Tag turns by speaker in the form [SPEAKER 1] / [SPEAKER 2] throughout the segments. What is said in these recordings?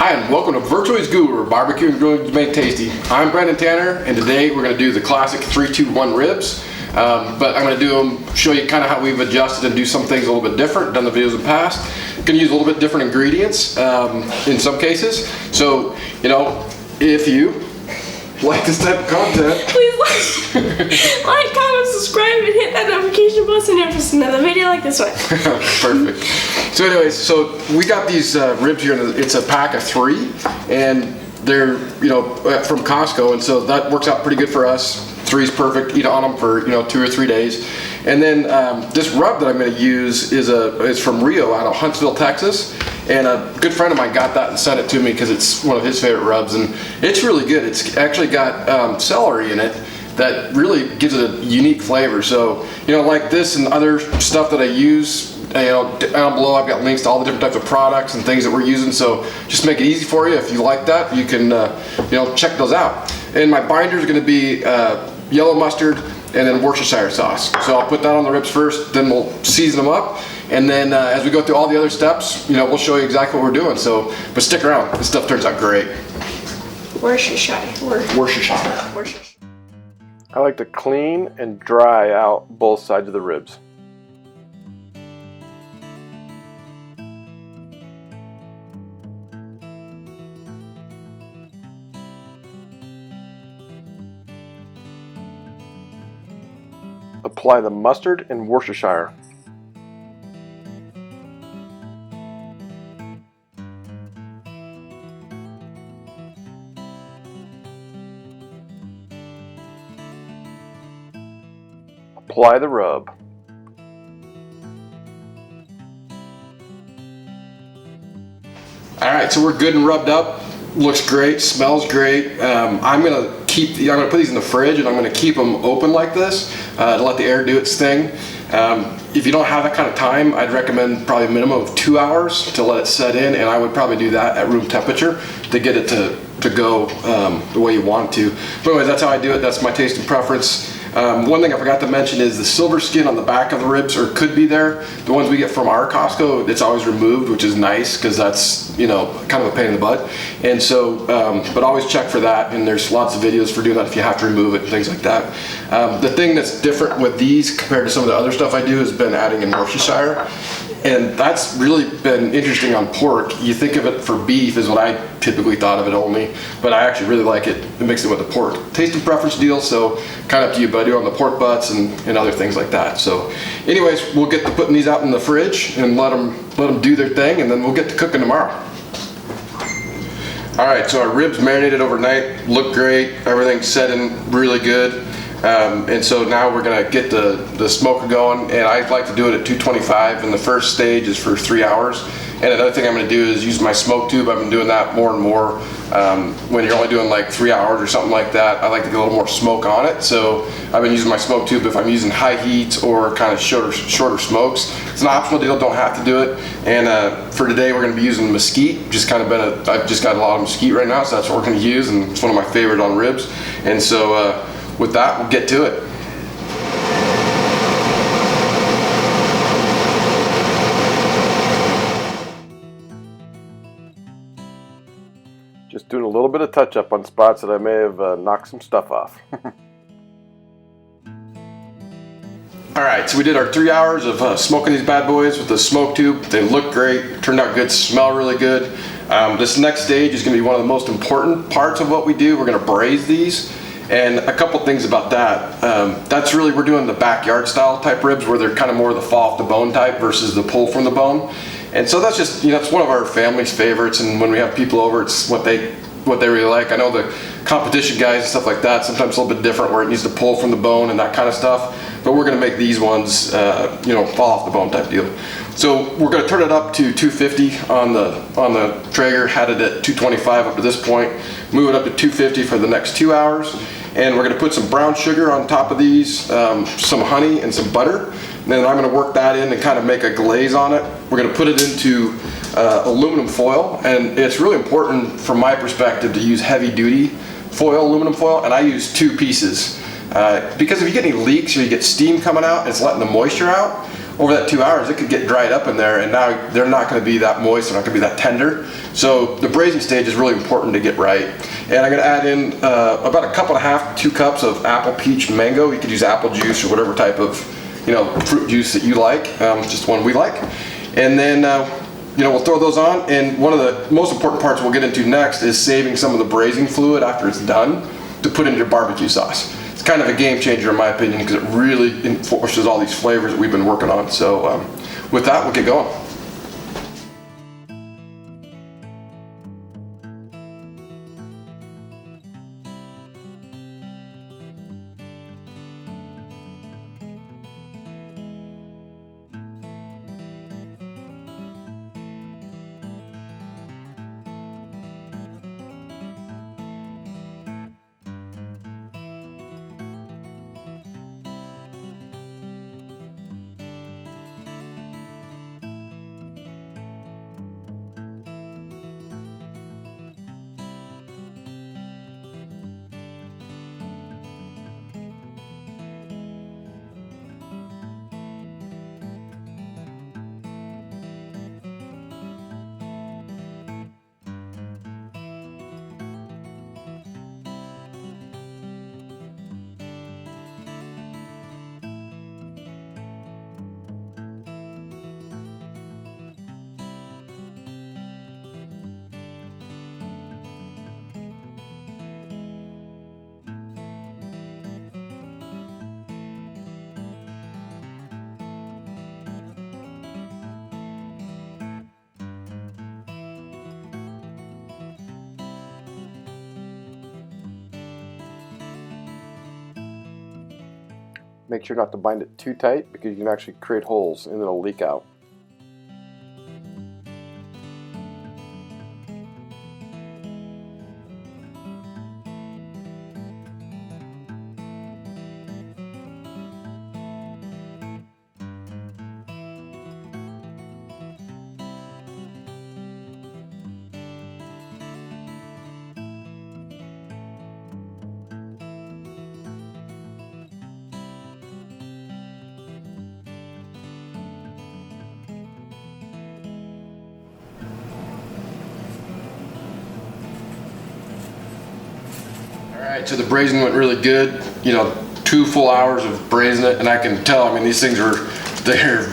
[SPEAKER 1] Hi and welcome to Virtual's Guru, barbecue and grilling to make tasty. I'm Brendan Tanner and today we're going to do the classic 3-2-1 ribs. But I'm going to do them, show you kind of how we've adjusted and do some things a little bit different, done the videos in the past. Going to use a little bit different ingredients in some cases. So, you know, if you like this type of content,
[SPEAKER 2] please like, comment, subscribe, and hit that notification button if there's another video like this one.
[SPEAKER 1] Perfect. So anyways, so we got these ribs here, and it's a pack of 3, and they're, you know, from Costco, and so that works out pretty good for us. 3 is perfect. Eat on them for, you know, 2 or 3 days. And then this rub that I'm going to use is from REO out of Huntsville, Texas. And a good friend of mine got that and sent it to me because it's one of his favorite rubs, and it's really good. It's actually got celery in it that really gives it a unique flavor. So, you know, like this and other stuff that I use, you know, down below I've got links to all the different types of products and things that we're using. So just make it easy for you. If you like that, you can, you know, check those out. And my binder is going to be yellow mustard and then Worcestershire sauce. So I'll put that on the ribs first, then we'll season them up. And then as we go through all the other steps, you know, we'll show you exactly what we're doing. So, but stick around. This stuff turns out great.
[SPEAKER 2] Worcestershire.
[SPEAKER 1] Worcestershire. I like to clean and dry out both sides of the ribs. Apply the mustard and Worcestershire. Apply the rub. Alright, so we're good and rubbed up. Looks great, smells great. I'm gonna put these in the fridge, and I'm gonna keep them open like this to let the air do its thing. If you don't have that kind of time, I'd recommend probably a minimum of 2 hours to let it set in, and I would probably do that at room temperature to get it to go the way you want it to. But anyways, that's how I do it. That's my taste and preference. One thing I forgot to mention is the silver skin on the back of the ribs, or could be there. The ones we get from our Costco, it's always removed, which is nice because that's, you know, kind of a pain in the butt. And so, but always check for that, and there's lots of videos for doing that if you have to remove it and things like that. The thing that's different with these compared to some of the other stuff I do has been adding in Worcestershire. And that's really been interesting on pork. You think of it for beef is what I typically thought of it only, but I actually really like it mixed in with the pork. Taste and preference deal, so kind of up to you, but I do on the pork butts and other things like that. So anyways, we'll get to putting these out in the fridge and let them do their thing, and then we'll get to cooking tomorrow. All right, so our ribs marinated overnight, look great, everything's set in really good. And so now we're gonna get the smoker going, and I like to do it at 225, and the first stage is for 3 hours. And another thing I'm gonna do is use my smoke tube. I've been doing that more and more. When you're only doing like 3 hours or something like that, I like to get a little more smoke on it. So I've been using my smoke tube if I'm using high heat or kind of shorter smokes. It's an optional deal, don't have to do it. And for today we're gonna be using mesquite. I've just got a lot of mesquite right now, so that's what we're gonna use, and it's one of my favorite on ribs. And so with that, we'll get to it. Just doing a little bit of touch up on spots that I may have knocked some stuff off. Alright, so we did our 3 hours of smoking these bad boys with the smoke tube. They look great, turned out good, smell really good. This next stage is going to be one of the most important parts of what we do. We're going to braise these. And a couple things about that. That's really, we're doing the backyard style type ribs where they're kind of more the fall off the bone type versus the pull from the bone. And so that's just, you know, it's one of our family's favorites, and when we have people over, it's what they really like. I know the competition guys and stuff like that, sometimes a little bit different where it needs to pull from the bone and that kind of stuff. But we're gonna make these ones, you know, fall off the bone type deal. So we're gonna turn it up to 250 on the Traeger, had it at 225 up to this point, move it up to 250 for the next 2 hours. And we're going to put some brown sugar on top of these, some honey and some butter. And then I'm going to work that in and kind of make a glaze on it. We're going to put it into aluminum foil, and it's really important from my perspective to use heavy duty foil, aluminum foil, and I use 2 pieces. Because if you get any leaks or you get steam coming out, it's letting the moisture out. over that 2 hours, it could get dried up in there, and now they're not going to be that moist, they're not going to be that tender. So the braising stage is really important to get right. And I'm going to add in about a cup and a half, 2 cups of apple, peach, mango. You could use apple juice or whatever type of fruit juice that you like, just one we like. And then we'll throw those on, and one of the most important parts we'll get into next is saving some of the braising fluid after it's done to put into your barbecue sauce. It's kind of a game changer in my opinion because it really enforces all these flavors that we've been working on. So with that, we'll get going. Make sure not to bind it too tight because you can actually create holes and it'll leak out. Alright, so the braising went really good. 2 full hours of braising it, and I can tell, I mean, these things are, they're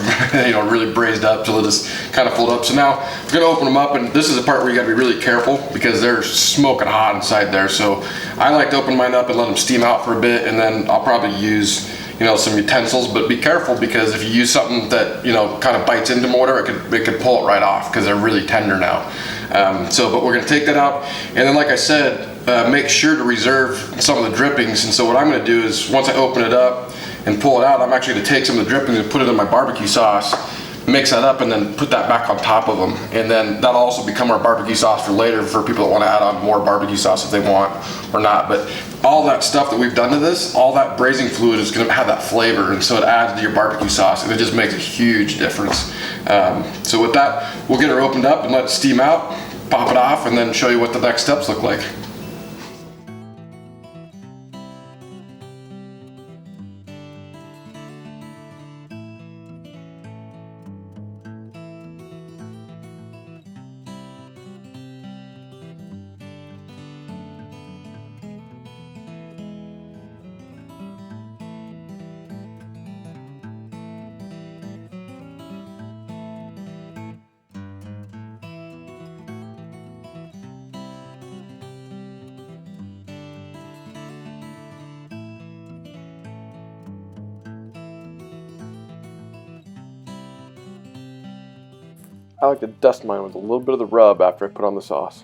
[SPEAKER 1] really braised up till it just kind of fold up. So now we're going to open them up, and this is the part where you got to be really careful because they're smoking hot inside there. So I like to open mine up and let them steam out for a bit, and then I'll probably use some utensils, but be careful because if you use something that kind of bites into mortar, it could pull it right off because they're really tender now. But we're going to take that out, and then like I said, make sure to reserve some of the drippings. And so what I'm going to do is once I open it up and pull it out, I'm actually going to take some of the drippings and put it in my barbecue sauce, mix that up, and then put that back on top of them. And then that'll also become our barbecue sauce for later for people that want to add on more barbecue sauce if they want or not. But all that stuff that we've done to this, all that braising fluid is going to have that flavor, and so it adds to your barbecue sauce, and it just makes a huge difference. So with that, we'll get her opened up and let it steam out, pop it off, and then show you what the next steps look like. I like to dust mine with a little bit of the rub after I put on the sauce.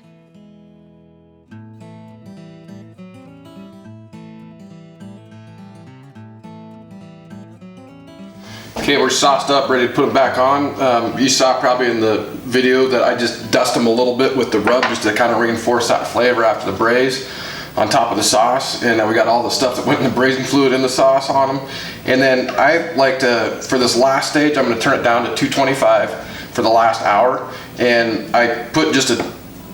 [SPEAKER 1] Okay, we're sauced up, ready to put them back on. You saw probably in the video that I just dust them a little bit with the rub just to kind of reinforce that flavor after the braise on top of the sauce. And we got all the stuff that went in the braising fluid in the sauce on them. And then I like to, for this last stage, I'm going to turn it down to 225 for the last hour. And I put just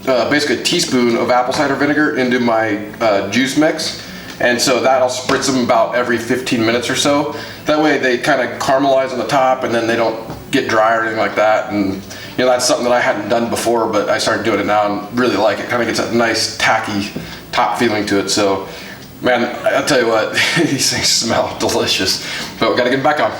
[SPEAKER 1] basically a teaspoon of apple cider vinegar into my juice mix. And so that I'll spritz them about every 15 minutes or so. That way they kind of caramelize on the top and then they don't get dry or anything like that. And you know, that's something that I hadn't done before, but I started doing it now and really like it. Kind of gets a nice tacky top feeling to it. So man, I'll tell you what, these things smell delicious, but we gotta get them back on.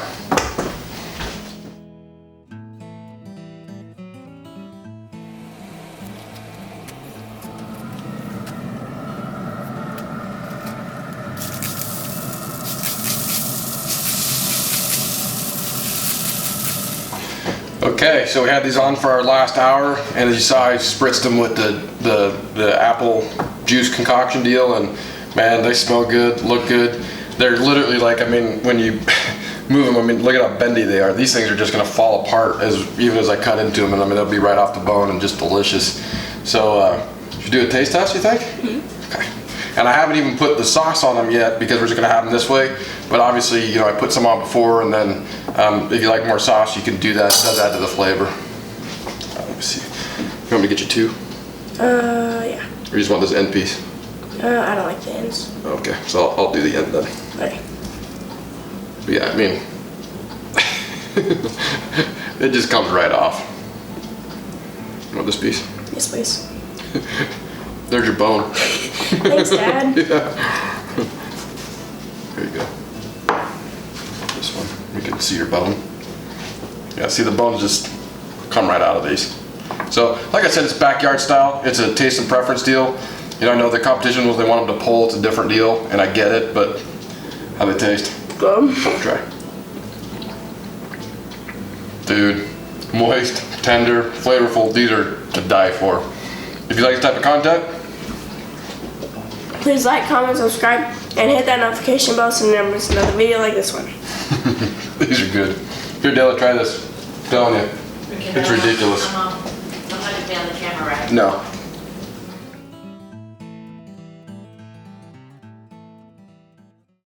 [SPEAKER 1] Okay, so we had these on for our last hour, and as you saw, I spritzed them with the apple juice concoction deal, and man, they smell good, look good. They're literally like, I mean, when you move them, I mean, look at how bendy they are. These things are just gonna fall apart even as I cut into them, and I mean, they'll be right off the bone and just delicious. So, should we do a taste test, you think? Mm-hmm. Okay. And I haven't even put the sauce on them yet because we're just gonna have them this way. But obviously, you know, I put some on before, and then if you like more sauce, you can do that. It does add to the flavor. Let me see. You want me to get you two?
[SPEAKER 2] Yeah.
[SPEAKER 1] Or you just want this end piece?
[SPEAKER 2] I don't like the ends.
[SPEAKER 1] Okay, so I'll do the end then.
[SPEAKER 2] Okay.
[SPEAKER 1] But yeah, I mean, it just comes right off. You want this piece?
[SPEAKER 2] Yes, please.
[SPEAKER 1] There's your bone.
[SPEAKER 2] Thanks, Dad.
[SPEAKER 1] Yeah. There you go. This one, you can see your bone. Yeah, see the bones just come right out of these. So, like I said, it's backyard style. It's a taste and preference deal. You know, I know the competition was they want them to pull. It's a different deal, and I get it. But how they taste?
[SPEAKER 2] Good.
[SPEAKER 1] Try. Dude, moist, tender, flavorful. These are to die for. If you like this type of content,
[SPEAKER 2] please like, comment, subscribe, and hit that notification bell so you never miss another video like this one.
[SPEAKER 1] these are good. Here, Della, try this. I'm telling you, it's ridiculous.
[SPEAKER 3] I'm not gonna be on the camera, right?
[SPEAKER 1] No.